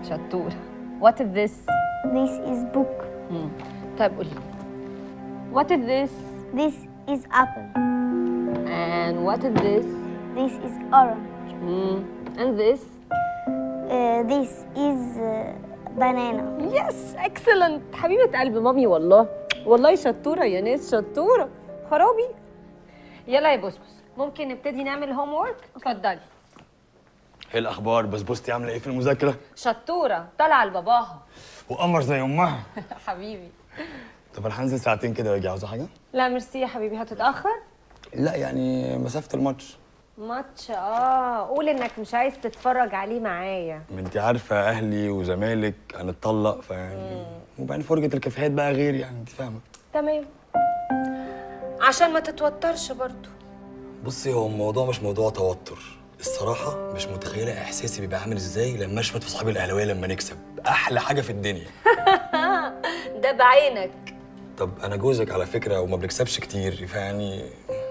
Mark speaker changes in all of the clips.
Speaker 1: شطورة. What is this?
Speaker 2: This is book.
Speaker 1: طيب قولي. What is this?
Speaker 2: This is apple.
Speaker 1: And what is this?
Speaker 2: This is orange.
Speaker 1: And this?
Speaker 2: This is banana.
Speaker 1: Yes, excellent. حبيبة قلب مامي والله. والله شطورة يا ناس، شطورة. خرابي. يلا يا بسبس، ممكن نبتدي نعمل هوم وورك؟ اتفضلي.
Speaker 3: ايه الاخبار؟ بسبوستي عامله ايه في المذاكره؟
Speaker 1: شطورة، طالعة لباباها.
Speaker 3: وقمر زي امها.
Speaker 1: حبيبي.
Speaker 3: طب انا هنزل ساعتين كده واجي، عاوزه حاجه؟
Speaker 1: لا ميرسي يا حبيبي، هتتأخر؟
Speaker 3: لا يعني مسافه الماتش.
Speaker 1: ماتش قول انك مش عايز تتفرج عليه معايا.
Speaker 3: ما انت عارفه اهلي وزمالك هنتطلق فيعني وبعدين فرجه الكافيهات بقى غير، يعني انت فاهمه.
Speaker 1: تمام. عشان ما تتوترش برضو.
Speaker 3: بصي هو الموضوع مش موضوع توتر، الصراحه مش متخيله احساسي بيبقى عامل ازاي لما اشمت في صحابي الاهلاويه لما نكسب، احلى حاجه في الدنيا.
Speaker 1: ده بعينك.
Speaker 3: طب انا جوزك على فكره وما بنكسبش كتير فيعني.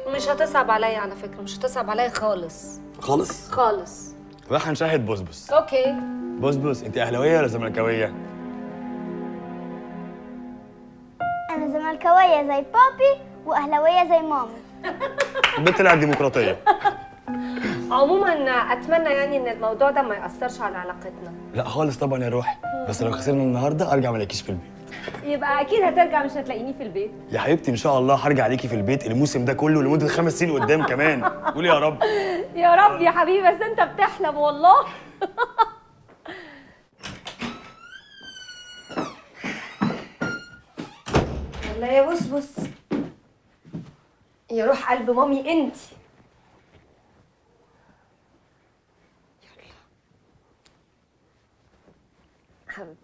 Speaker 1: مش هتصعب عليا على فكرة، مش هتصعب عليا خالص.
Speaker 3: خالص؟
Speaker 1: خالص.
Speaker 3: راح هنشاهد بسبس.
Speaker 1: اوكي.
Speaker 3: بسبس انت اهلاويه ولا زملكاويه؟
Speaker 2: أنا زملكاوية زي بابي وأهلاوية زي مامي.
Speaker 3: البنت طلعت ديمقراطيه.
Speaker 1: عموما اتمنى يعني ان الموضوع ده ما ياثرش على علاقتنا.
Speaker 3: لا خالص طبعا يا روحي، بس لو خسرنا النهارده ارجع ما الاقيكيش في البيت.
Speaker 1: يبقى اكيد هترجع، مش هتلاقيني في البيت.
Speaker 3: يا حبيبتي ان شاء الله هرجع عليكي في البيت الموسم ده كله لمده 5 سنين قدام كمان. قولي يا رب.
Speaker 1: يا رب يا حبيبي، بس انت بتحلم والله. يلا يا بسبس، يا روح قلب مامي انت. يلا حبيبتي.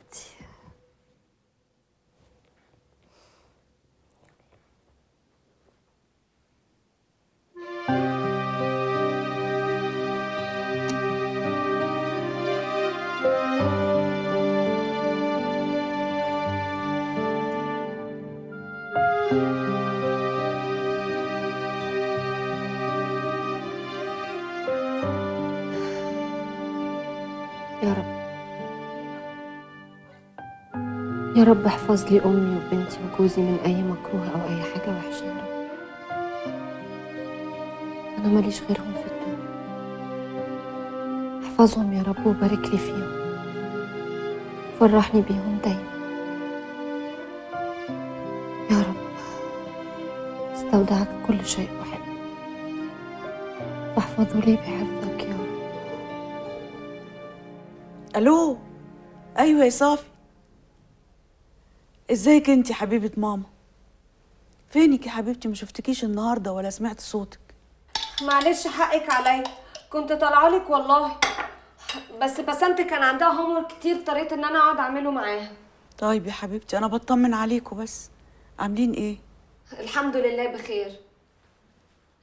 Speaker 1: يا رب، يا رب احفظ لي أمي وبنتي وجوزي من أي مكروه أو أي حاجة وحشة يا رب. أنا ماليش غيرهم في الدنيا. احفظهم يا رب وبارك لي فيهم، فرحني بيهم دايما يا رب. استودعك كل شيء أحب، واحفظه لي بحفظك يا رب.
Speaker 4: الو. ايوه يا صافي، ازيك انت يا حبيبه ماما؟ فينك يا حبيبتي؟ ما شفتكيش النهارده ولا سمعت صوتك.
Speaker 1: معلش حقك عليا، كنت طالعه لك والله، بس بسنت كان عندها هومورك كتير، اضطريت ان انا اقعد اعمله معاها.
Speaker 4: طيب يا حبيبتي انا بطمن عليكم، بس عاملين ايه؟
Speaker 1: الحمد لله بخير.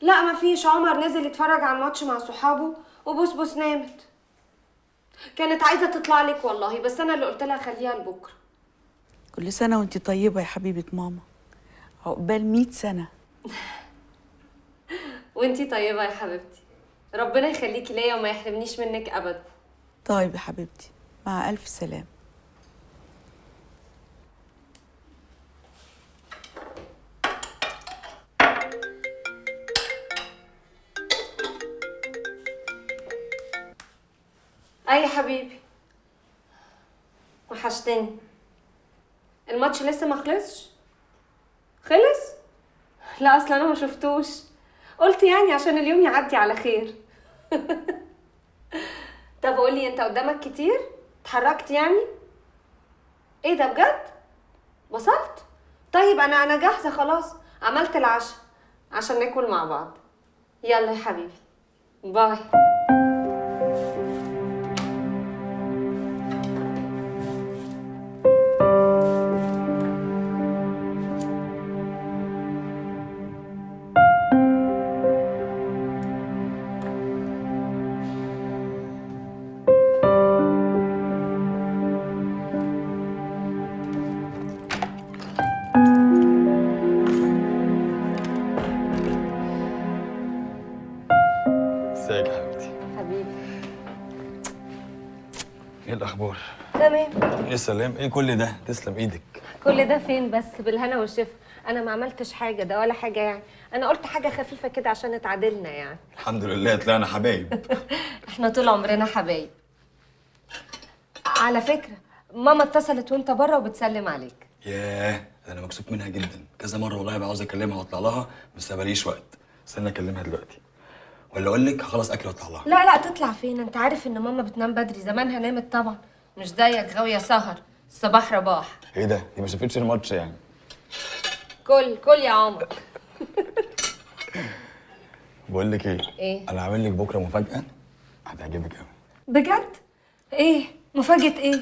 Speaker 1: لا مفيش، عمر نزل يتفرج على الماتش مع صحابه وبسبس نامت. كانت عايزه تطلع لك والله، بس انا اللي قلت لها خليها لبكره.
Speaker 4: كل سنه وانت طيبه يا حبيبه ماما، عقبال 100 سنه.
Speaker 1: وانتي طيبه يا حبيبتي، ربنا يخليكي ليا وما يحرمنيش منك ابدا.
Speaker 4: طيب يا حبيبتي، مع الف سلامه.
Speaker 1: اي حبيبي، وحشتني. الماتش لسه ما خلصش؟ خلص؟ لا اصلا انا ما شفتوش، قلت يعني عشان اليوم يعدي على خير. طب قولي، انت قدامك كتير؟ اتحركت يعني؟ ايه ده بجد؟ وصلت؟ طيب انا جاهزه خلاص، عملت العشاء عشان ناكل مع بعض. يلا يا حبيبي، باي.
Speaker 3: ازيك يا حبيبتي؟
Speaker 1: حبيبي.
Speaker 3: ايه الاخبار؟
Speaker 1: تمام.
Speaker 3: يا سلام، ايه كل ده؟ تسلم ايدك.
Speaker 1: كل ده فين بس؟ بالهنا والشفا. انا ما عملتش حاجه، ده ولا حاجه يعني. انا قلت حاجه خفيفه كده عشان اتعادلنا يعني.
Speaker 3: الحمد لله طلعنا حبايب.
Speaker 1: احنا طول عمرنا حبايب. على فكره ماما اتصلت وانت بره وبتسلم عليك.
Speaker 3: ياه، ده انا مكسوف منها جدا، كذا مره والله بقى عاوز اكلمها واطلع لها بس ماليش وقت. استنى اكلمها دلوقتي، ولا اقول لك هخلص اكل واطلع لها.
Speaker 1: لا تطلع فين؟ انت عارف ان ماما بتنام بدري، زمانها نامت طبعا. مش زيك غاويه سهر الصباح رباح.
Speaker 3: ايه ده؟ دي ما شافتش الماتش يعني؟
Speaker 1: كل يا عمر.
Speaker 3: بقول لك ايه؟
Speaker 1: ايه؟
Speaker 3: انا عامل لك بكره مفاجاه هتعجبك قوي.
Speaker 1: بجد؟ ايه مفاجاه ايه؟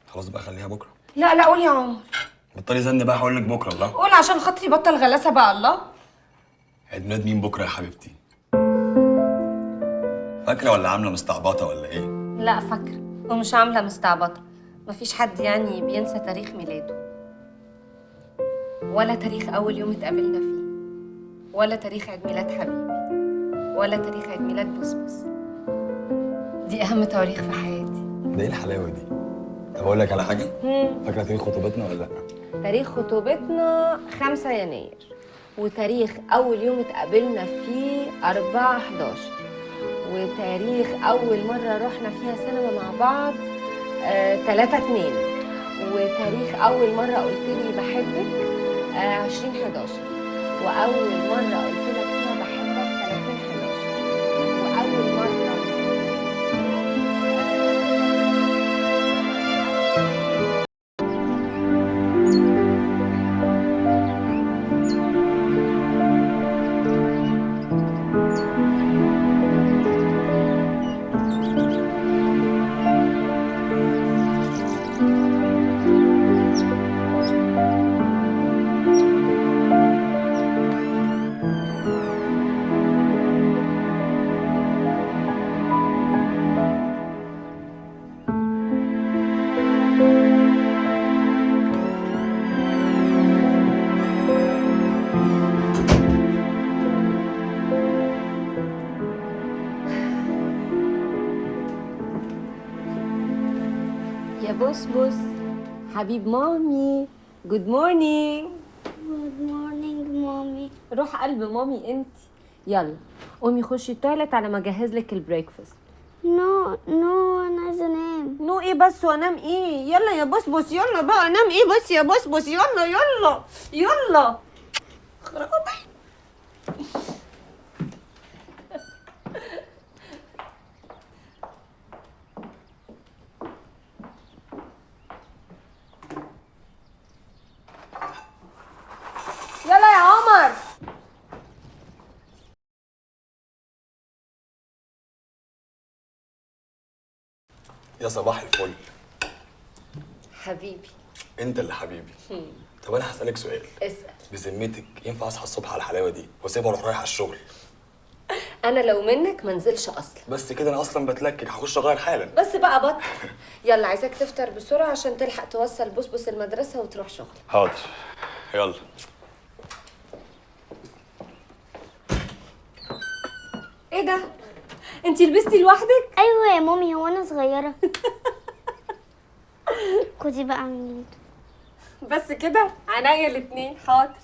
Speaker 3: خلاص بقى خليها بكره.
Speaker 1: لا قول يا عمر.
Speaker 3: بطلي زن بقى، هقول لك بكره. الله،
Speaker 1: قول عشان خاطري بطل غلاسه بقى. الله.
Speaker 3: عيد ميلاد مين بكره يا حبيبتي؟ فاكره ولا عامله مستعبطه ولا ايه؟
Speaker 1: لا فاكره ومش عامله مستعبطه. مفيش حد يعني بينسى تاريخ ميلاده، ولا تاريخ اول يوم اتقابلنا فيه، ولا تاريخ عيد ميلاد حبيبي، ولا تاريخ عيد ميلاد بسبس. دي اهم تواريخ في حياتي.
Speaker 3: ده ايه الحلاوه دي؟ طب اقول لك على حاجه؟ فاكره تاريخ خطوبتنا ولا لا؟
Speaker 1: تاريخ خطوبتنا 5 يناير، وتاريخ اول يوم اتقابلنا فيه 4/11، وتاريخ اول مره رحنا فيها سينما مع بعض 3/2، وتاريخ اول مره قلت لي بحبك 20/11، واول مره قلت لك فيها بحبك 30/11، واول مره يا بوس حبيب مامي. جود مورنينج.
Speaker 2: جود مورنينج مامي.
Speaker 1: روح قلب مامي انت. يلا قومي خشي التواليت على ما اجهز لك البريكفاست.
Speaker 2: نو انا عايزه انام.
Speaker 1: نو ايه بس وانام ايه؟ يلا يا بوس يلا بقى انام ايه بس يا بوس يلا خرابي. يلا يا عمر.
Speaker 3: يا صباح الفل.
Speaker 1: حبيبي.
Speaker 3: انت اللي حبيبي. طب انا هسألك سؤال.
Speaker 1: اسأل.
Speaker 3: بذمتك ينفع اصحى الصبح على الحلاوه دي واسيبها اروح رايح على الشغل؟
Speaker 1: انا لو منك ما انزلش اصلا.
Speaker 3: بس كده انا اصلا بتلكك، هخش اغير حالا.
Speaker 1: بس بقى بطل. يلا عايزاك تفطر بسرعه عشان تلحق توصل بسبس المدرسه وتروح شغل.
Speaker 3: حاضر، يلا.
Speaker 1: ايه ده؟ انتي لبستي لوحدك؟
Speaker 2: ايوه يا مامي، هو انا صغيره؟ خدي بقى من
Speaker 1: بس كده؟ عينيا الاتنين. حاضر.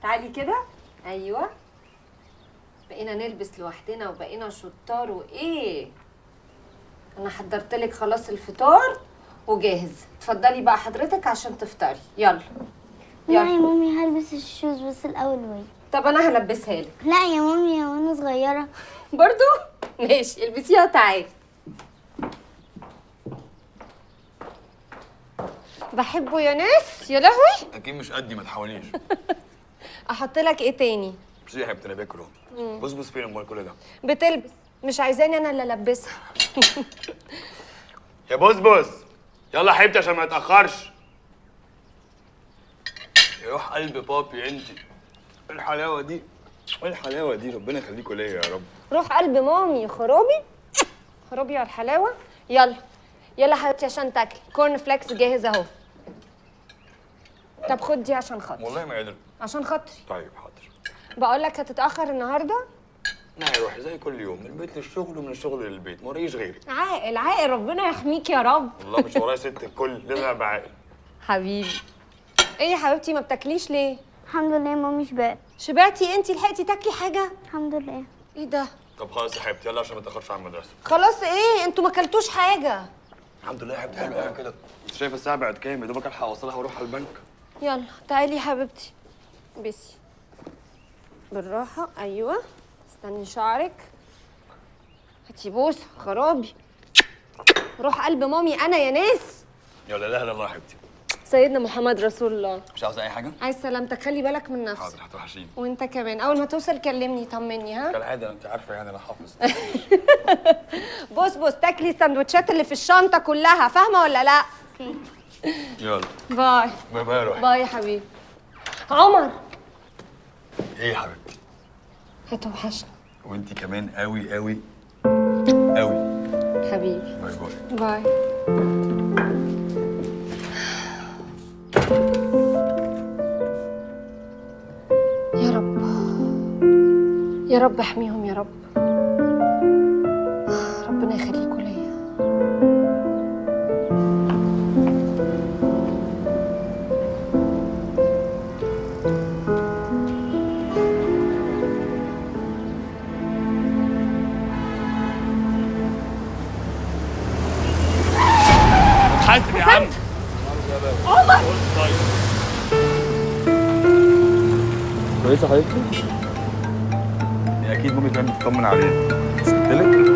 Speaker 1: تعالي كده. ايوه. بقينا نلبس لوحدنا وبقينا شطار. وايه؟ انا حضرت لك خلاص الفطار وجاهز. اتفضلي بقى حضرتك عشان تفطري. يلا
Speaker 2: لا يا مامي، هلبس الشوز بس الاول وي.
Speaker 1: طب انا هلبسها لك.
Speaker 2: لا يا مامي، هو انا صغيره؟
Speaker 1: برضو ماشي، البسيها وتعالي. بحبه يا ناس. يا لهوي.
Speaker 3: اكيد مش قدي، ما تحاوليش.
Speaker 1: احط لك ايه تاني؟
Speaker 3: مش يا حبيبتي انا باكل اهو. بص فين امال كل ده؟
Speaker 1: بتلبس. مش عايزاني انا اللي البسها.
Speaker 5: يا بص يلا يا حبيبتي عشان ما نتاخرش.
Speaker 3: يا روح قلب بابي انت. ايه الحلاوه دي؟ ايه الحلاوه دي؟ ربنا يخليكوا ليا يا رب.
Speaker 1: روح قلب مامي. خرابي على الحلاوه. يلا حبيبتي عشان تاكلي. كورن فليكس جاهز اهو. طب خد دي عشان خاطري.
Speaker 3: والله ما قادر.
Speaker 1: عشان خاطري.
Speaker 3: طيب حاضر.
Speaker 1: بقول لك هتتاخر النهارده.
Speaker 3: لا يا روحي زي كل يوم، من البيت للشغل ومن الشغل للبيت، ما وريش غيري.
Speaker 1: عاقل عاقل، ربنا يحميك يا رب.
Speaker 3: والله مش ورايا ست الكل، لازم ابقى عاقل.
Speaker 1: حبيبي. ايه يا حبيبتي ما بتاكليش ليه؟
Speaker 2: الحمد لله مامي شبعت.
Speaker 1: شبعتي انتي؟ لحقتي تاكلي حاجه؟
Speaker 2: الحمد لله.
Speaker 1: ايه ده؟
Speaker 3: طب خلاص يا حبيبتي يلا عشان ما نتاخرش على المدرسه.
Speaker 1: خلاص ايه انتوا ما اكلتوش حاجه؟
Speaker 3: الحمد لله يا حبيبتي، حلو قوي كده. انت شايفه الساعه بقت كام؟ يا دوبك الحق اوصلها واروح على البنك.
Speaker 1: يلا تعالي يا حبيبتي. بسي بالراحه. ايوه استني شعرك. هاتي بوسه خرابي. روح قلب مامي انا يا ناس.
Speaker 3: يلا لا لا الله يا حبيبتي.
Speaker 1: سيدنا محمد رسول الله.
Speaker 3: مش عاوزه اي حاجه؟
Speaker 1: عايز سلامتك، خلي بالك من نفسك.
Speaker 3: حاضر هتوحشيني.
Speaker 1: وانت كمان اول ما توصل كلمني طمني ها.
Speaker 3: كالعاده انت عارفه يعني انا حافظ.
Speaker 1: بص تاكلي السندوتشات اللي في الشنطه كلها، فاهمه ولا لا؟
Speaker 2: اوكي.
Speaker 3: يلا
Speaker 1: باي.
Speaker 3: باي باي يا روحي.
Speaker 1: باي يا حبيبي. عمر
Speaker 3: ايه يا حبيبتي؟
Speaker 1: هتوحشني
Speaker 3: وانت كمان قوي قوي قوي.
Speaker 1: حبيبي.
Speaker 3: باي باي.
Speaker 1: باي. يا رب يا رب احميهم يا رب. ربنا يخليكوا ليا.
Speaker 5: حاسب يا عم.
Speaker 1: عمر
Speaker 3: كويسه حبيبتي؟ دي اكيد مامي كانت بتطمن عليك. مش قلت لك؟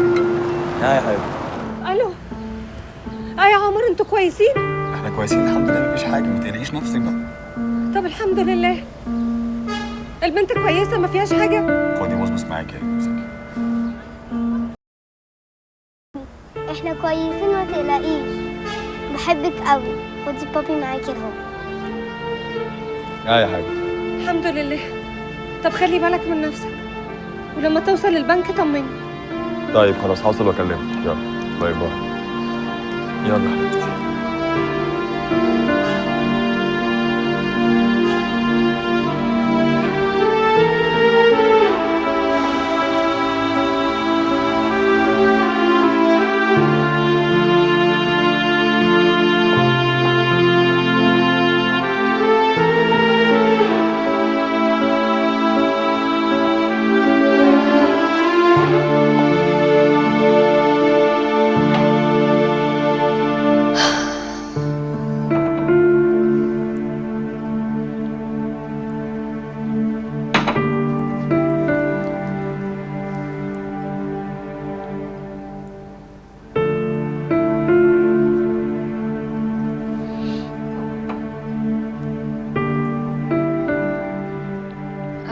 Speaker 3: ها يا حبيبتي.
Speaker 1: الو. يا عمر انتوا كويسين؟
Speaker 3: احنا كويسين الحمد لله، مفيش حاجه، ما تقلقيش نفسك بقى.
Speaker 1: طب الحمد لله. البنت كويسه ما فيهاش حاجه؟
Speaker 3: خدي بص معاكي امسكي.
Speaker 2: احنا كويسين ما تقلقيش. بحبك قوي. خدي بابي معاكي اهو.
Speaker 3: يا حبيبتي.
Speaker 1: الحمد لله. طب خلي بالك من نفسك، ولما توصل البنك طمني.
Speaker 3: طيب خلاص هوصل واكلمك. يلا باي باي. يلا حبيبتي.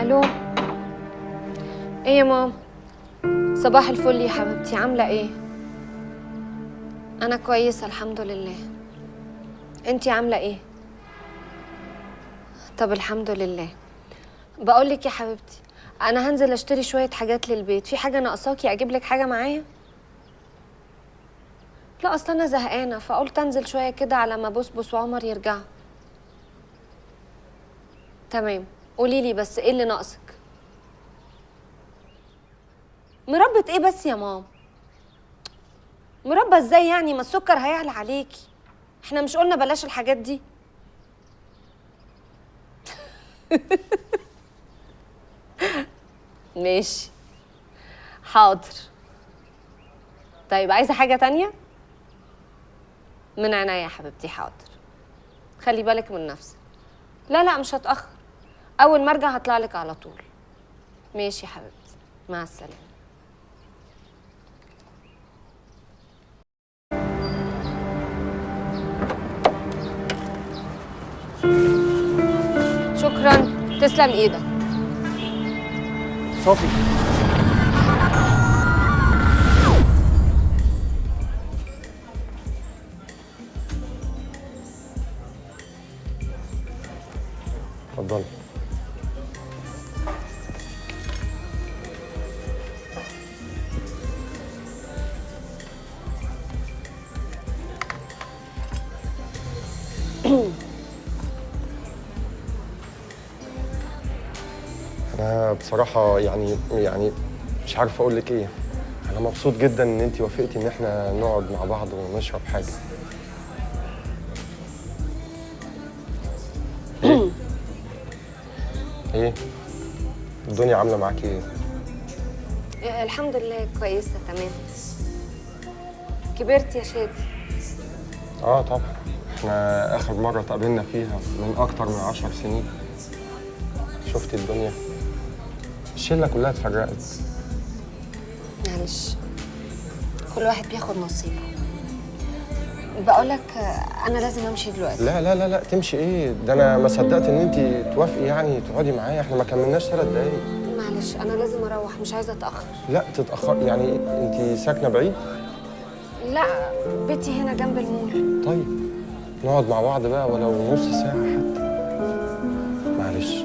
Speaker 1: الو. ايه يا ماما؟ صباح الفل يا حبيبتي، عامله ايه؟ انا كويسه الحمد لله. انتي عامله ايه؟ طب الحمد لله. بقولك يا حبيبتي انا هنزل اشتري شويه حاجات للبيت، في حاجه ناقصاكي اجيب لك حاجه معايا؟ لا اصل انا زهقانه فقلت انزل شويه كده على ما بسبس وعمر يرجعوا. تمام. قولي لي بس ايه اللي ناقصك؟ مربى ايه بس يا ماما؟ مربى ازاي يعني؟ ما السكر هيعلى عليكي. احنا مش قلنا بلاش الحاجات دي؟ ماشي حاضر. طيب عايزه حاجه تانية؟ من عينيا يا حبيبتي حاضر. خلي بالك من نفسك. لا لا مش هتأخر، أول ما أرجع هطلع لك على طول. ماشي يا حبيبتي، مع السلامة. شكرا، تسلم إيدك.
Speaker 3: صافي. اتفضلي.
Speaker 6: أنا بصراحة يعني مش عارف اقول لك ايه. انا مبسوط جدا ان انت وافقتي ان احنا نقعد مع بعض ونشرب حاجه. ايه الدنيا عامله معاكي ايه؟
Speaker 1: الحمد لله كويسه تمام. كبرت يا شادي.
Speaker 6: اه طبعا، احنا اخر مره اتقابلنا فيها من اكتر من 10 سنين. شفتي الدنيا، الشله كلها اتفرقت.
Speaker 1: معلش، كل واحد بياخد نصيبه. بقول لك انا لازم امشي دلوقتي.
Speaker 6: لا لا لا لا، تمشي ايه؟ ده انا ما صدقت ان انت توافقي يعني تقعدي معايا، احنا ما كملناش 3 دقايق.
Speaker 1: معلش انا لازم اروح، مش عايزه اتاخر.
Speaker 6: لا تتاخر يعني؟ انت ساكنه بعيد؟
Speaker 1: لا، بيتي هنا جنب المول.
Speaker 6: طيب نقعد مع بعض بقى ولو نص ساعه حتى. معلش،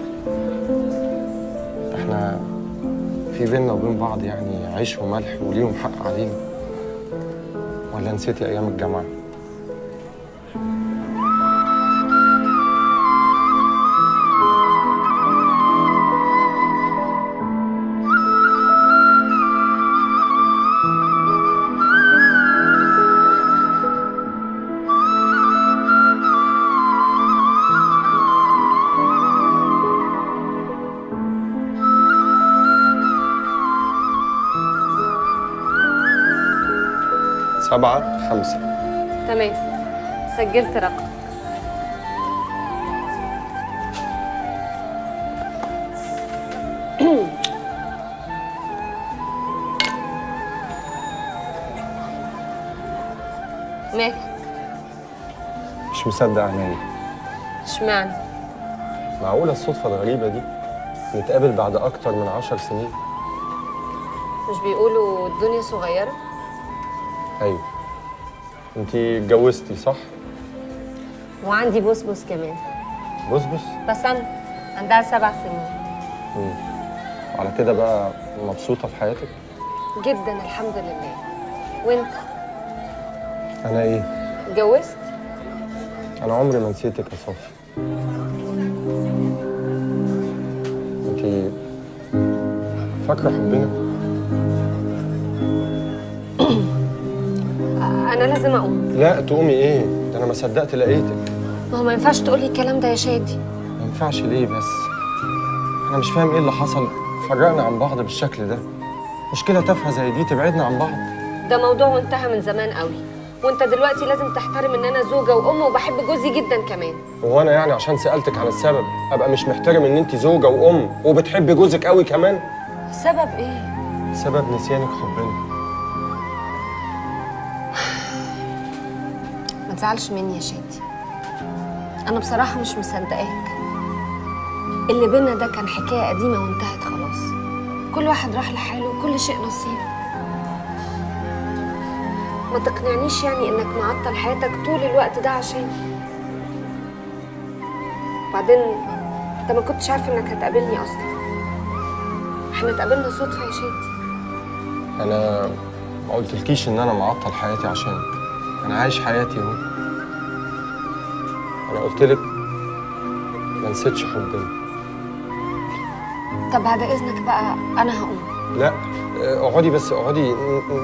Speaker 6: احنا في بيننا وبين بعض يعني عيش وملح وليهم حق علينا. ولا نسيتي ايام الجامعه؟ سبعة 5.
Speaker 1: تمام، سجلت رقم. مالك؟
Speaker 6: مش مصدق عينيا.
Speaker 1: اشمعنى؟
Speaker 6: معقولة الصدفة الغريبة دي نتقابل بعد أكتر من 10 سنين؟
Speaker 1: مش بيقولوا الدنيا صغيرة؟
Speaker 6: أيوة. أنتي اتجوزتي صح؟
Speaker 1: وعندي بوسبوس كمان.
Speaker 6: بص.
Speaker 1: بس أنا عندها 7 سنين.
Speaker 6: على كده بقى مبسوطة في حياتك؟
Speaker 1: جدا الحمد لله. وانت؟
Speaker 6: أنا إيه؟
Speaker 1: اتجوزت؟
Speaker 6: أنا عمري ما نسيتك يا صافي. أنتي فاكرة حبنا؟
Speaker 1: أنا لازم أقوم.
Speaker 6: لا تقومي إيه؟ ده أنا ما صدقت لقيتك.
Speaker 1: ما هو ما ينفعش تقولي الكلام ده يا شادي.
Speaker 6: ما ينفعش ليه بس؟ أنا مش فاهم إيه اللي حصل فرقنا عن بعض بالشكل ده. مشكلة تافهة زي دي تبعدنا عن بعض.
Speaker 1: ده موضوع وانتهى من زمان قوي، وانت دلوقتي لازم تحترم ان انا زوجة وام وبحب جوزي جدا كمان.
Speaker 6: هو أنا يعني عشان سألتك عن السبب أبقى مش محترم إن أنت زوجة وأم وبتحبي جوزك قوي كمان؟
Speaker 1: سبب ايه؟
Speaker 6: سبب نسيانك حبنا.
Speaker 1: ما تزعلش مني يا شادي، انا بصراحة مش مصدقاك. اللي بينا ده كان حكاية قديمة وانتهت خلاص. كل واحد راح لحاله وكل شيء نصيب. ما تقنعنيش يعني انك معطل حياتك طول الوقت ده عشاني. بعدين انت ما كنتش عارف انك هتقابلني اصلا. احنا اتقابلنا صدفة يا شادي.
Speaker 6: أنا ما قلتلكيش إن أنا معطل حياتي عشانك. أنا عايش حياتي أهو. أنا قلتلك ما نسيتش حبنا.
Speaker 1: طب بعد اذنك بقى انا هقوم.
Speaker 6: لا اقعدي بس اقعدي،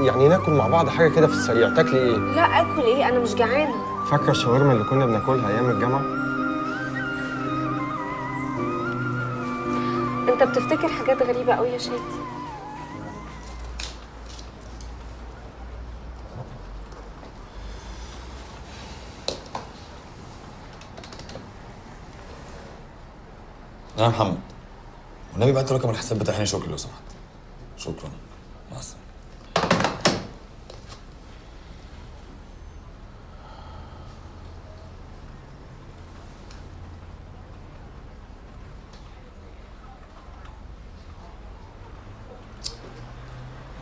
Speaker 6: يعني ناكل مع بعض حاجه كده في السريع. تاكلي ايه؟
Speaker 1: لا اكل ايه، انا مش جعانه.
Speaker 6: فاكره الشاورما اللي كنا بناكلها ايام الجامعه؟
Speaker 1: انت بتفتكر حاجات غريبه قوي يا شادي.
Speaker 3: يا محمد، والنبي بعت رقم الحساب بتاع هاني شكري لو سمحت. شكرا، مع السلامه.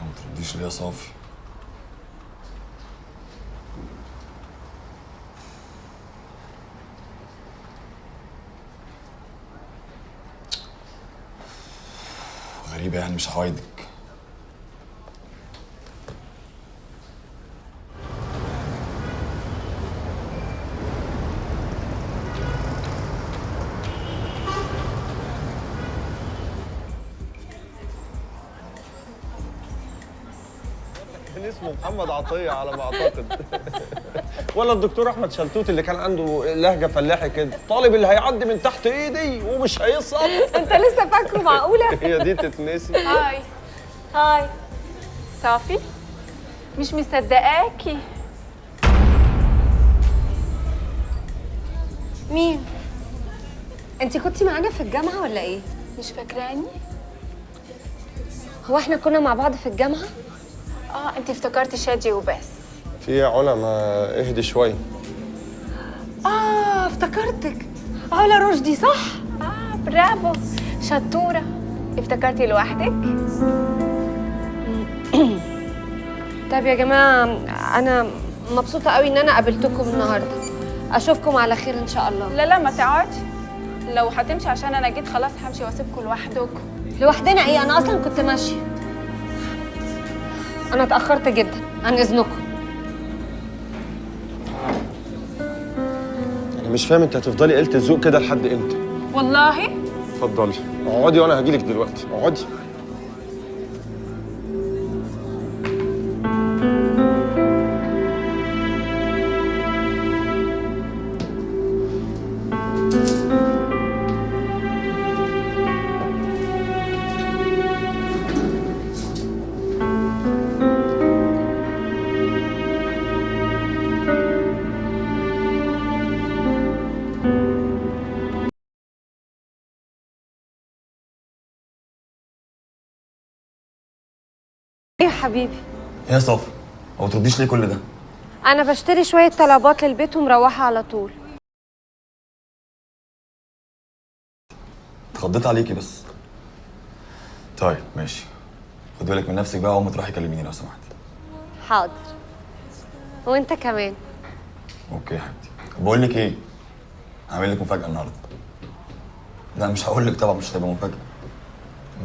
Speaker 3: ما ترديش ليه يا صافي؟ غريبة يعني، مش هعايدك.
Speaker 6: كان اسمه محمد عطيه على ما اعتقد. ولا الدكتور احمد شلتوت اللي كان عنده لهجه فلاحي كده، الطالب اللي هيعدي من تحت ايدي ومش هيسقط.
Speaker 1: انت لسه فاكره؟ معقوله؟
Speaker 6: هي دي تتنسي؟
Speaker 7: هاي
Speaker 1: هاي.
Speaker 7: صافي، مش مصدقاكي.
Speaker 1: مين؟ انت كنتي معانا في الجامعه ولا ايه؟
Speaker 7: مش فاكراني؟
Speaker 1: هو احنا كنا مع بعض في الجامعه؟
Speaker 7: انت افتكرتي شادي وبس.
Speaker 6: في يا علا ما اهدي شويه.
Speaker 1: افتكرتك، علا رشدي صح؟
Speaker 7: برافو، شطورة. افتكرتي لوحدك؟
Speaker 1: طيب يا جماعه، انا مبسوطه قوي ان انا قابلتكم النهارده. اشوفكم على خير ان شاء الله.
Speaker 7: لا ما تقعدي، لو هتمشي عشان انا جيت خلاص همشي واسيبكم لوحدكم.
Speaker 1: لوحدنا ايه؟ انا اصلا كنت ماشيه. انا اتاخرت جدا، عن اذنكم.
Speaker 6: انا مش فاهم انت هتفضلي قلة الذوق كده لحد امتى؟
Speaker 7: والله
Speaker 6: اتفضلي اقعدي وانا هجيلك دلوقتي، اقعدي.
Speaker 1: ايه يا حبيبي؟
Speaker 3: يا صافي، ما بترديش ليه كل ده؟
Speaker 1: انا بشتري شويه طلبات للبيت ومروحه على طول.
Speaker 3: اتخضيت عليكي بس. طيب ماشي، خد بالك من نفسك بقى، وأول تروحي كلميني لو سمحتي.
Speaker 1: حاضر. وانت كمان.
Speaker 3: اوكي يا حبيبتي. بقول لك ايه، هعمل لك مفاجأة النهارده. لا مش هقول لك طبعا، مش هتبقى مفاجأة.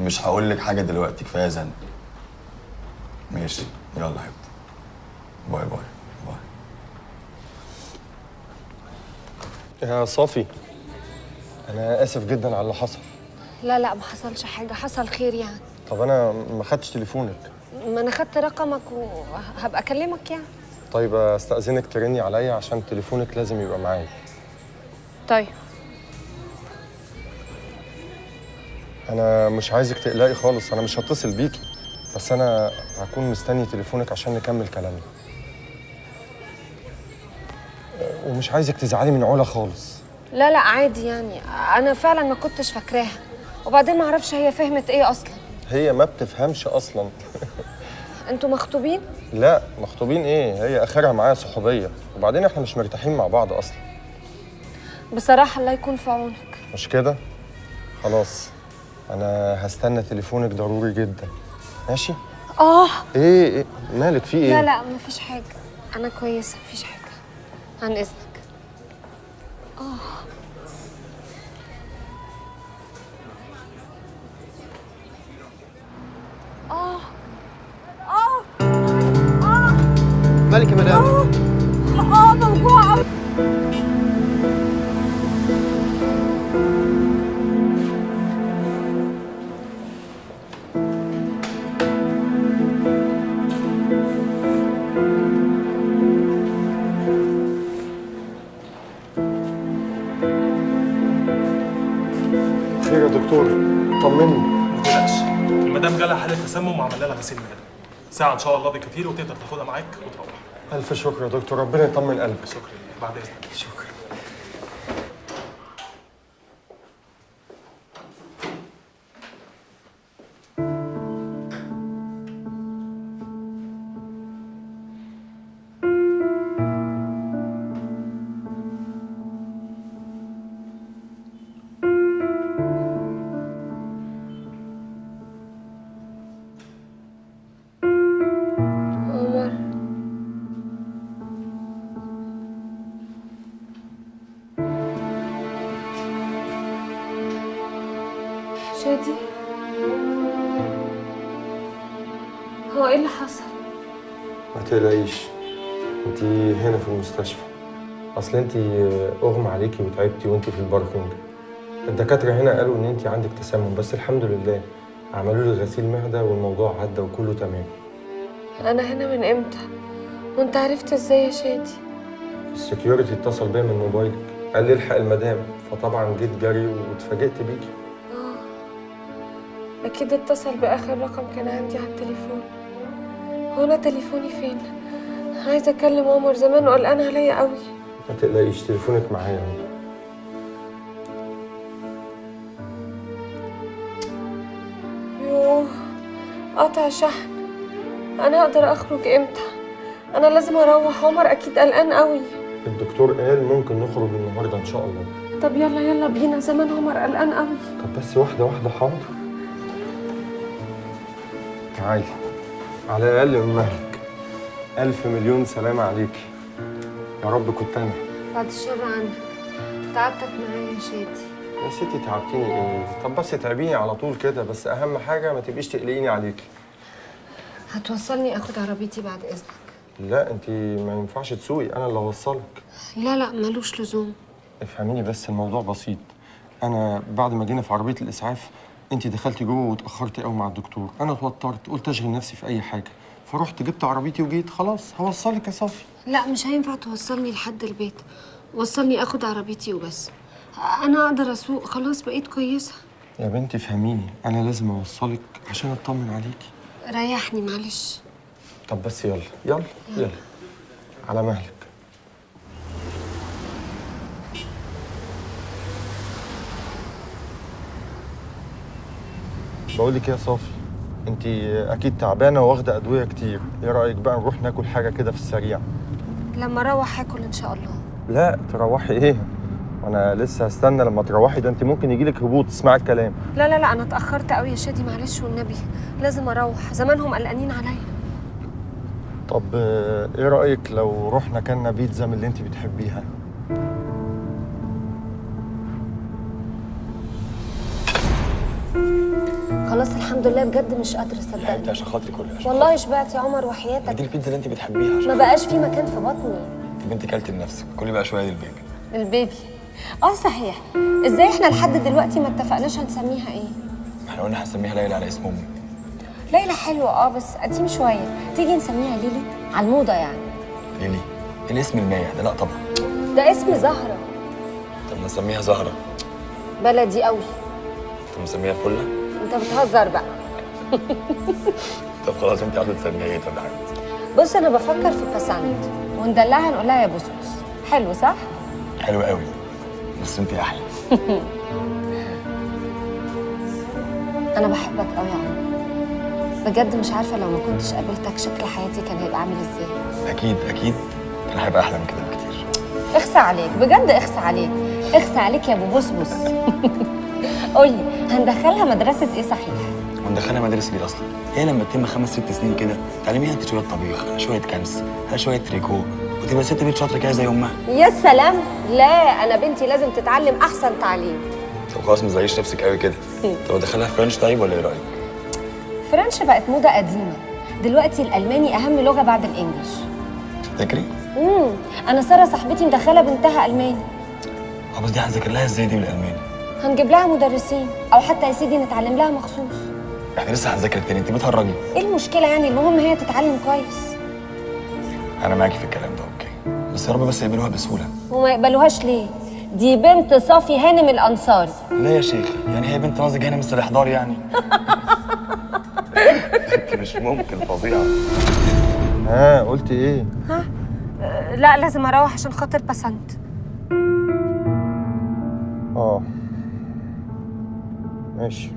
Speaker 3: مش هقول لك حاجة دلوقتي، كفاية زن. ماشي، يلا يا حبيبتي. باي باي باي.
Speaker 6: يا صافي، انا اسف جدا على اللي حصل.
Speaker 1: لا ما حصلش حاجه، حصل خير يعني.
Speaker 6: طب انا ما خدتش تليفونك.
Speaker 1: ما انا خدت رقمك وهبقى اكلمك يعني.
Speaker 6: طيب استأذنك ترني عليا عشان تليفونك لازم يبقى معايا.
Speaker 1: طيب.
Speaker 6: انا مش عايزك تقلقي خالص، انا مش هتصل بيكي، بس انا هكون مستني تليفونك عشان نكمل كلامنا. ومش عايزك تزعلي من علا خالص.
Speaker 1: لا عادي يعني، انا فعلا ما كنتش فاكراها، وبعدين ما اعرفش هي فهمت ايه اصلا.
Speaker 6: هي ما بتفهمش اصلا.
Speaker 1: انتوا مخطوبين؟
Speaker 6: لا مخطوبين ايه، هي اخرها معايا صحوبيه، وبعدين احنا مش مرتاحين مع بعض اصلا.
Speaker 1: بصراحه الله يكون في عونك.
Speaker 6: مش كده؟ خلاص انا هستنى تليفونك ضروري جدا. ماشي؟ ايه مالك في ايه؟
Speaker 1: لا مفيش حاجه، انا كويسه مفيش حاجه، عن اذنك.
Speaker 8: مالك يا مدام؟
Speaker 1: موجوعه.
Speaker 6: خير يا دكتور، طمني.
Speaker 5: ما تقلقش، المدام جالها حاله تسمم وعملنا لها غسيل معده. ساعه ان شاء الله بكتير وتقدر تاخدها معاك وتروح.
Speaker 6: الف شكر يا دكتور، ربنا يطمن قلبك.
Speaker 5: شكرا، بعد اذنك.
Speaker 6: شكرا.
Speaker 1: عمر، شادي، هو ايه اللي حصل؟
Speaker 6: ما تقلقيش، انت هنا في المستشفى. اصل انت اغمى عليكي وتعبتي وانت في الباركنج. الدكاتره هنا قالوا ان انت عندك تسمم، بس الحمد لله عملوا لي غسيل معده والموضوع عدى وكله تمام.
Speaker 1: انا هنا من امتى؟ وانت عرفت ازاي يا شادي؟
Speaker 6: السكيورتي اتصل بيا من موبايلك، قال لي الحق المدام، فطبعا جيت جري واتفاجئت بيكي.
Speaker 1: اكيد اتصل باخر رقم كان عندي على التليفون. هو انا تليفوني فين؟ عايزه اكلم عمر، زمان وقلقان عليا قوي.
Speaker 6: ما تقلقيش، تليفونك معايا اهو.
Speaker 1: يوه، قطع شحن. انا هقدر اخرج امتى؟ انا لازم اروح، عمر اكيد قلقان قوي.
Speaker 6: الدكتور قال ممكن نخرج النهارده ان شاء الله.
Speaker 1: طب يلا يلا بينا، زمان عمر قلقان قوي.
Speaker 6: طب بس واحده واحده، حاضر. تعالي، على الاقل من مهلك. 1000 مليون سلامه عليكي. يا رب كنت انا.
Speaker 1: بعد الشر عنك، تعبتك معايا يا شادي.
Speaker 6: يا ستي تعبتيني ايه؟ طب بس تعبيني على طول كده، بس اهم حاجه ما تبقيش تقلقيني عليكي.
Speaker 1: هتوصلني اخد عربيتي بعد اذنك؟
Speaker 6: لا انت ما ينفعش تسوقي، انا اللي هوصلك.
Speaker 1: لا لا، ملوش لزوم.
Speaker 6: افهميني بس، الموضوع بسيط. انا بعد ما جينا في عربيه الاسعاف انت دخلتي جوه واتاخرتي قوي مع الدكتور، انا اتوترت قلت اشغل نفسي في اي حاجه، فرحت جبت عربيتي وجيت. خلاص هوصلك يا صافي.
Speaker 1: لا مش هينفع توصلني لحد البيت، وصلني اخد عربيتي وبس. انا اقدر اسوق، خلاص بقيت كويسه.
Speaker 6: يا بنتي فهميني، انا لازم اوصلك عشان اطمن عليكي.
Speaker 1: ريحني معلش.
Speaker 6: طب بس يلا يلا يلا، على مهلك. بقول لك يا صافي، انت اكيد تعبانه واخده ادويه كتير، ايه رايك بقى نروح ناكل حاجه كده في السريع؟
Speaker 1: لما اروح هاكل ان شاء الله.
Speaker 6: لا تروحي ايه؟ وانا لسه هستنى لما تروحي، ده انت ممكن يجيلك هبوط تسمعي الكلام.
Speaker 1: لا لا لا، انا اتاخرت قوي يا شادي، معلش والنبي لازم اروح، زمانهم قلقانين عليا.
Speaker 6: طب ايه رايك لو رحنا كلنا بيتزا من اللي انت بتحبيها؟
Speaker 1: خلاص الحمد لله، بجد مش قادره
Speaker 3: حبيبتي
Speaker 1: اصدقني.
Speaker 3: عشان خاطري كلها.
Speaker 1: والله شبعت يا عمر
Speaker 3: دي
Speaker 1: وحياتك.
Speaker 3: البيتزا اللي انت بتحبيها عشان
Speaker 1: ما بقاش في مكان في بطني.
Speaker 3: طب انت كلتي لنفسك، كلي بقى شويه للبيبي.
Speaker 1: البيبي؟ صحيح، ازاي احنا لحد دلوقتي ما اتفقناش هنسميها ايه؟
Speaker 3: احنا قلنا هنسميها ليلى على اسم امي.
Speaker 1: ليلى حلوه بس قديم شويه، تيجي نسميها ليلي على الموضه يعني.
Speaker 3: ليلي؟ الاسم المايع ده؟ لا طبعا.
Speaker 1: ده اسم زهره.
Speaker 3: طب ما نسميها زهره.
Speaker 1: بلدي قوي.
Speaker 3: طب نسميها فله.
Speaker 1: انت بتهزر بقى.
Speaker 3: طب خلاص انت عايزه تسميها ايه؟ طب يا حبيبتي
Speaker 1: بص انا بفكر في بسنت، وندلعها نقول لها يا بسبس. حلو صح؟
Speaker 3: حلو قوي، بس انت احلى.
Speaker 1: انا بحبك قوي يا عمر، بجد مش عارفه لو ما كنتش قابلتك شكل حياتي كان هيبقى عامل ازاي.
Speaker 3: اكيد اكيد كان هيبقى احلى من كده بكتير.
Speaker 1: اخسى عليك بجد، اخسى عليك، اخسى عليك يا ابو بسبس. قولي هندخلها مدرسه ايه صحيح؟
Speaker 3: وندخلها مدارس ليه اصلا؟ هي لما تتم 5 6 سنين كده تعلميها انت شويه طبيخ، شويه كنس، شويه تريكو، وتبقى ست بيت شاطره كده زي امها.
Speaker 1: يا سلام، لا انا بنتي لازم تتعلم احسن تعليم.
Speaker 3: طب خلاص ما تزعليش نفسك قوي كده. طب ادخلها فرنش طيب ولا ايه رايك؟
Speaker 1: فرنش بقت موضه قديمه، دلوقتي الالماني اهم لغه بعد الانجليش.
Speaker 3: تفتكري؟
Speaker 1: انا ساره صاحبتي مدخله بنتها الماني.
Speaker 3: بس دي هنذاكر لها ازاي دي بالالماني؟
Speaker 1: هنجيب لها مدرسين، او حتى يا سيدي نتعلم لها مخصوص.
Speaker 3: احنا لسه هنذاكر تاني، انت بتهرجي.
Speaker 1: ايه المشكله يعني؟ المهم هي تتعلم كويس.
Speaker 3: انا معاكي في الكلام ده اوكي، بس يا رب بس يقبلوها بسهوله.
Speaker 1: وما يقبلوهاش ليه؟ دي بنت صافي هانم الانصاري.
Speaker 3: لا يا شيخ، يعني هي بنت ناظر هنا مستر احضار يعني؟ مش ممكن، فظيعه.
Speaker 6: قلتي ايه؟
Speaker 1: لا لازم اروح عشان خاطر بسنت.
Speaker 6: ماشي.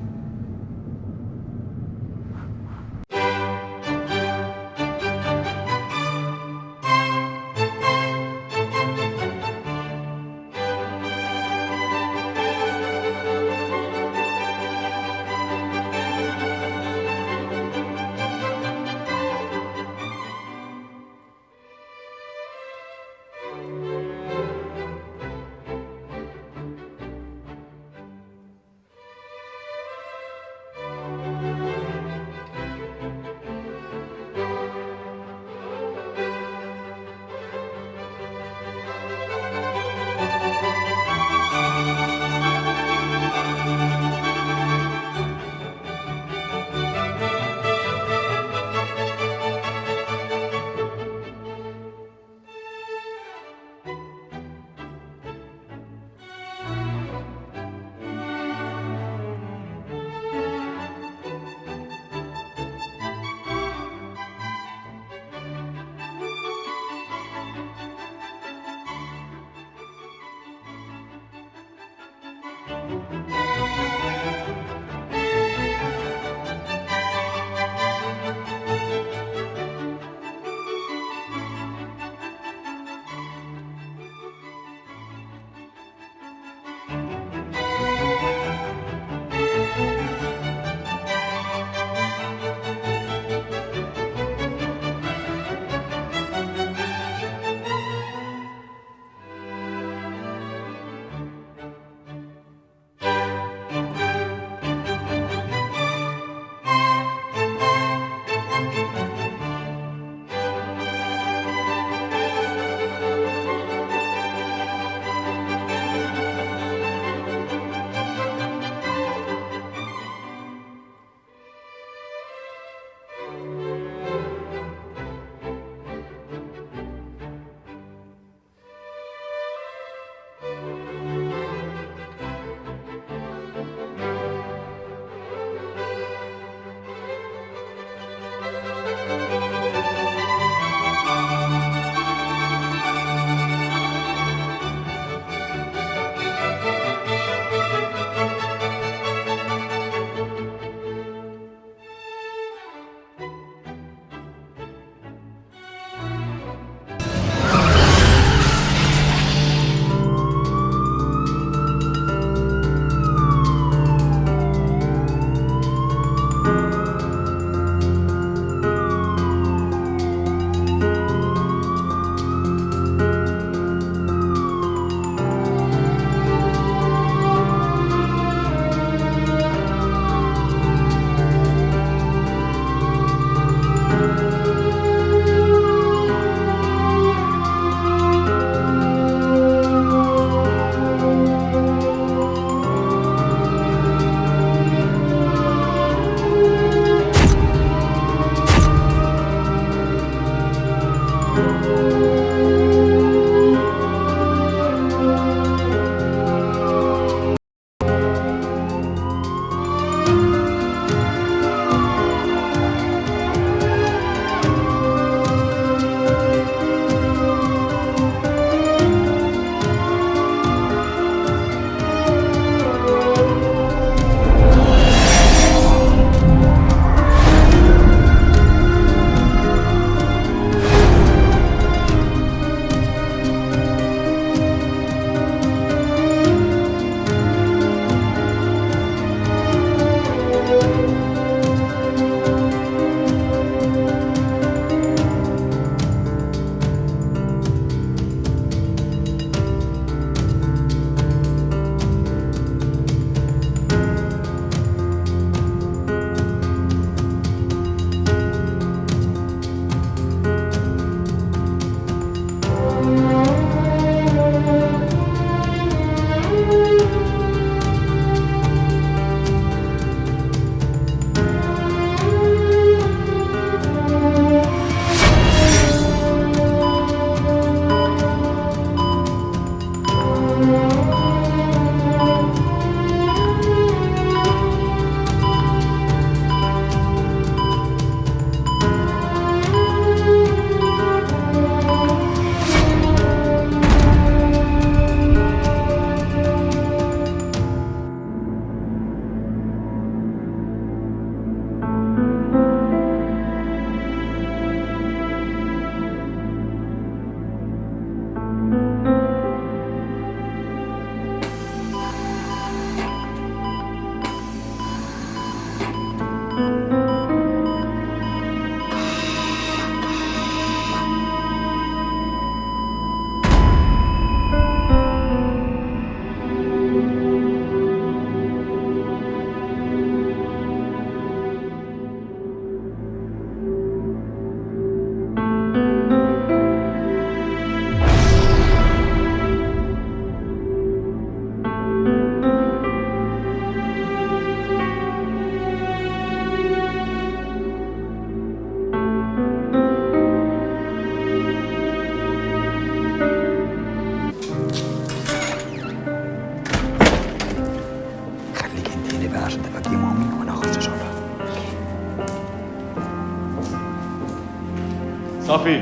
Speaker 3: صافي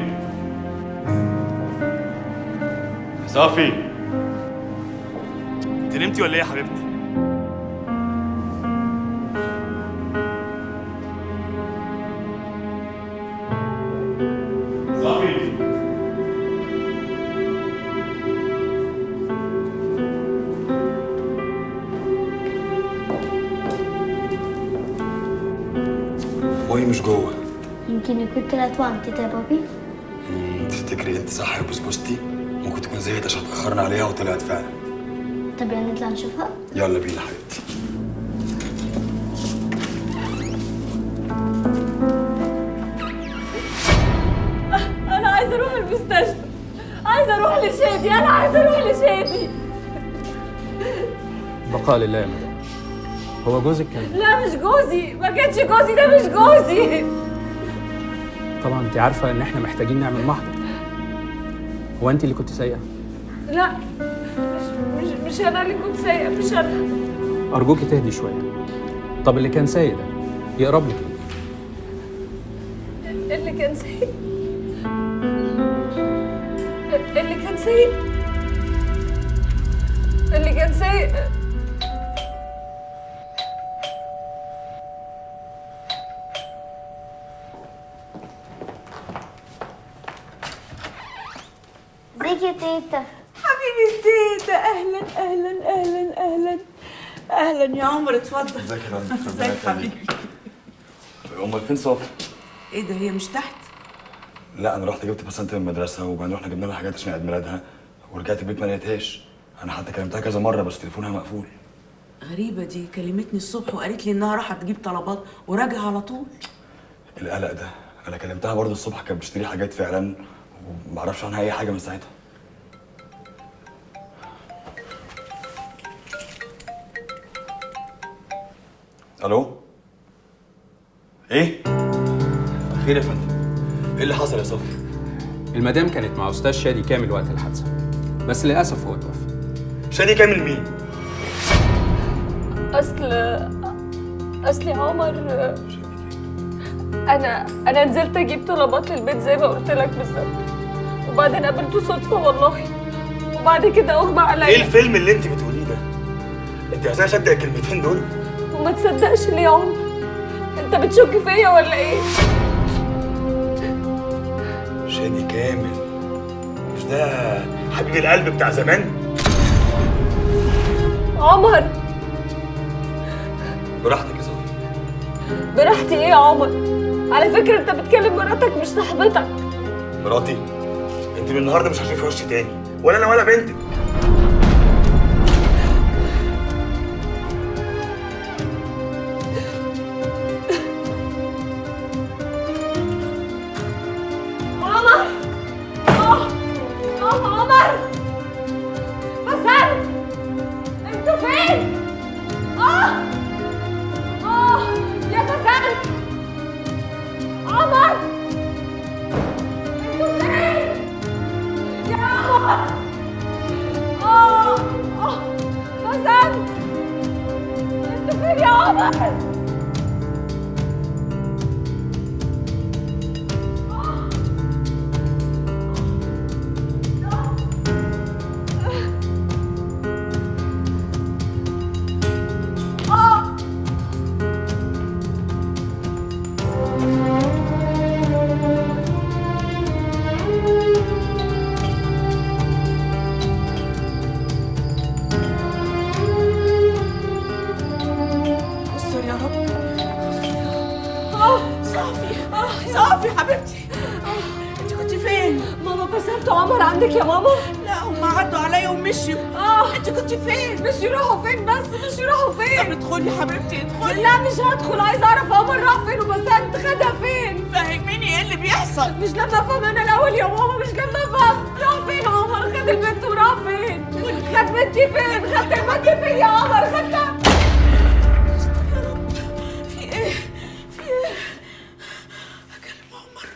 Speaker 3: صافي، انت نمتي ولا ايه يا حبيبتي؟ صافي مي مش جوه.
Speaker 2: يمكن يكون طلعت وعمتي يا بابي.
Speaker 3: تفتكري انت صح يا بسبوستي؟ ممكن تكون زهقت عشان اتأخرنا عليها وطلعت فعلا.
Speaker 2: طب يعني نطلع نشوفها؟
Speaker 3: يلا بينا حبيبتي.
Speaker 1: انا عايزه اروح المستشفى، عايزه اروح لشادي، انا عايزه اروح لشادي.
Speaker 8: بقاء لله يا مدام. هو جوزك كان؟
Speaker 1: لا مش جوزي، ما كانش جوزي، ده مش جوزي.
Speaker 8: طبعا انت عارفه ان احنا محتاجين نعمل محضر. هو انت اللي كنت سايقه؟
Speaker 1: لا مش انا اللي كنت سايقه، مش انا.
Speaker 8: ارجوكي تهدي شويه. طب اللي كان سايق ده يقرب لك ايه؟
Speaker 1: اللي كان سايق، اللي كان سايق، اللي كان سايق.
Speaker 2: ازيك يا تيتا؟
Speaker 4: حبيبي تيتا، اهلا اهلا اهلا اهلا اهلا يا عمر، اتفضل.
Speaker 3: ازيك يا فندم؟
Speaker 4: ازيك حبيبي؟
Speaker 3: امال فين صافي؟
Speaker 4: ايه ده، هي مش تحت؟
Speaker 3: لا انا رحت جبت بسنت من المدرسه وبعدين رحنا جبنا لها حاجات عشان عيد ميلادها ورجعت البيت ما لقيتهاش. انا حتى كلمتها كذا مره بس تليفونها مقفول.
Speaker 4: غريبة دي، كلمتني الصبح وقالت لي انها راحت تجيب طلبات وراجعة على طول.
Speaker 3: القلق ده، انا كلمتها برضه الصبح كانت بتشتري حاجات فعلا ومعرفش عنها اي حاجه من ساعتها. الو؟ ايه؟ خير يا فندم. ايه اللي حصل يا صافي؟
Speaker 8: المدام كانت مع استاذ شادي كامل وقت الحادثه، بس للاسف هو توفى.
Speaker 3: شادي كامل مين؟
Speaker 1: اصل يا عمر، انا نزلت اجيب طلبات للبيت زي ما قلت لك بالظبط، وبعدين قابلته صدفه والله، وبعد كده اغمى عليا.
Speaker 3: ايه الفيلم اللي انت بتقوليه ده؟ انت عايزاني اصدق الكلمتين دول؟
Speaker 1: وما تصدقش ليه يا عمر؟ انت بتشك فيا ولا ايه؟
Speaker 3: شادي كامل مش ده حبيب القلب بتاع زمان؟
Speaker 1: عمر
Speaker 3: براحتك يا صافي.
Speaker 1: براحتي ايه يا عمر؟ على فكره انت بتكلم مراتك مش صاحبتك.
Speaker 3: مراتي؟ انت من النهارده مش هشوفي وشي تاني، ولا انا ولا بنتك.
Speaker 1: عمر! عمر! حسن! انتوا فين؟ يا حسن! عمر! انتوا فين؟ يا عمر! حسن! انتوا فين يا عمر؟
Speaker 4: استر يا رب. صافي صافي حبيبتي، انت كنت فين؟
Speaker 1: ماما بسنت عمر عندك يا ماما؟
Speaker 4: لا هم عدوا عليا ومشيوا. انت كنت فين؟
Speaker 1: مش يروحوا فين بس؟ مش يروحوا
Speaker 4: طب
Speaker 1: فين؟
Speaker 4: ادخلي حبيبتي ادخلي.
Speaker 1: لا مش هدخل، عايزه اعرف عمر راح فين وبسنت خدها فين؟
Speaker 4: فهميني ايه اللي بيحصل.
Speaker 1: مش لما افهم انا الاول يا ماما، مش لما افهم. راح فين عمر؟ خد البنت وراح فين؟ خد بنتي فين؟ خدت البنت فين يا عمر؟ خدتها.
Speaker 4: في ايه؟ في ايه؟ اكلم عمر.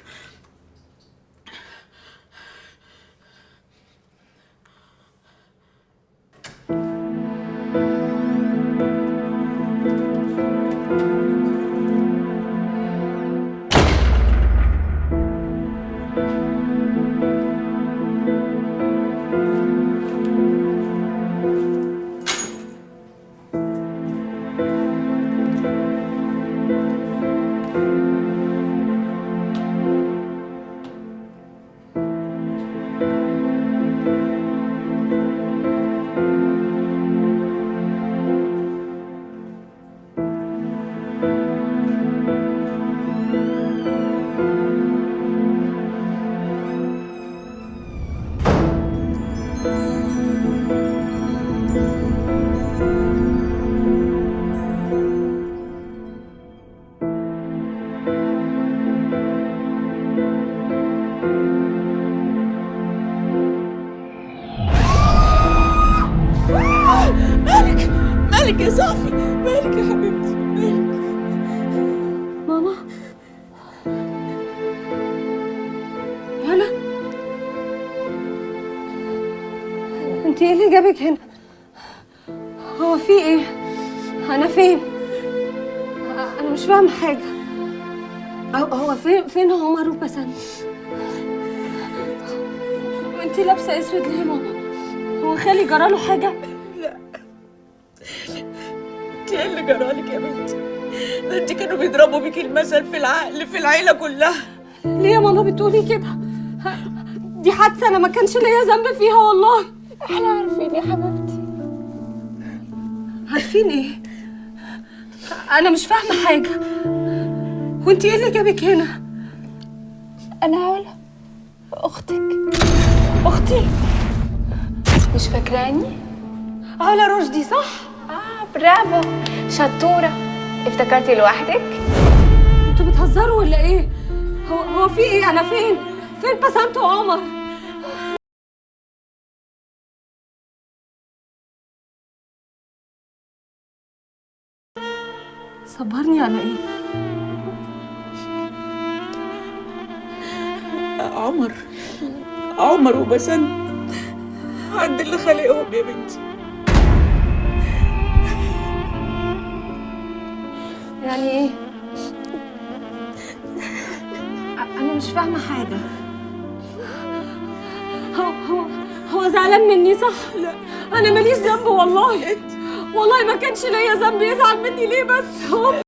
Speaker 1: انت ايه اللي جابك هنا؟ هو في ايه؟ انا فين؟ انا مش فاهمه حاجه. هو فين عمر وبسنت؟ وانت لابسه اسود ليه يا ماما؟ هو خالي جراله حاجه؟
Speaker 4: انت ايه اللي جرالك يا بنتي؟ ده انت كانوا بيضربوا بيكي المثل في العقل في العيله كلها.
Speaker 1: ليه يا ماما بتقولي كده؟ دي حادثه انا ما كانش ليا ذنب فيها والله.
Speaker 7: احنا عارفين يا حبيبتي.
Speaker 1: عارفين ايه؟ انا مش فاهمه حاجه. وانت ايه اللي جابك هنا؟
Speaker 7: انا علا اختك.
Speaker 1: اختي
Speaker 7: مش فاكراني؟
Speaker 1: علا رشدي صح؟
Speaker 7: برافو، شطوره. افتكرتي لوحدك؟
Speaker 1: انتوا بتهزروا ولا ايه؟ هو في ايه؟ انا فين بسنت وعمر؟ صبرني على ايه؟
Speaker 4: عمر وبسنت عند اللي خلقهم يا بنتي.
Speaker 1: يعني ايه؟ انا مش فاهمه حاجه. هو زعلان مني صح؟ لا انا ماليش ذنب والله. والله ما كانش ليا ذنب. يزعل مني ليه بس؟ هو